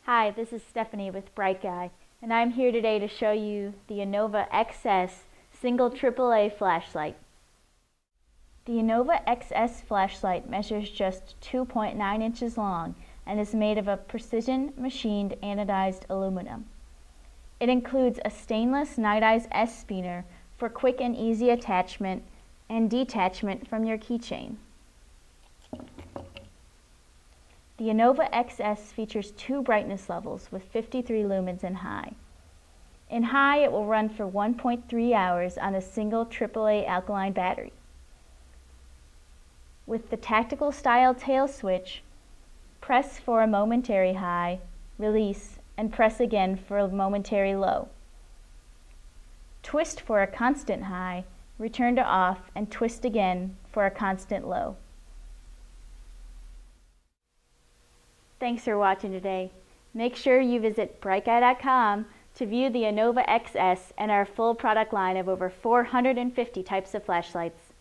Hi, this is Stephanie with Bright Guy, and I'm here today to show you the Inova XS single AAA flashlight. The Inova XS flashlight measures just 2.9 inches long and is made of a precision machined anodized aluminum. It includes a stainless Nite-Ize S spinner for quick and easy attachment and detachment from your keychain. The Inova XS features two brightness levels with 53 lumens in high. In high, it will run for 1.3 hours on a single AAA alkaline battery. With the tactical style tail switch, press for a momentary high, release, and press again for a momentary low. Twist for a constant high, return to off, and twist again for a constant low. Thanks for watching today. Make sure you visit brightguy.com to view the Inova XS and our full product line of over 450 types of flashlights.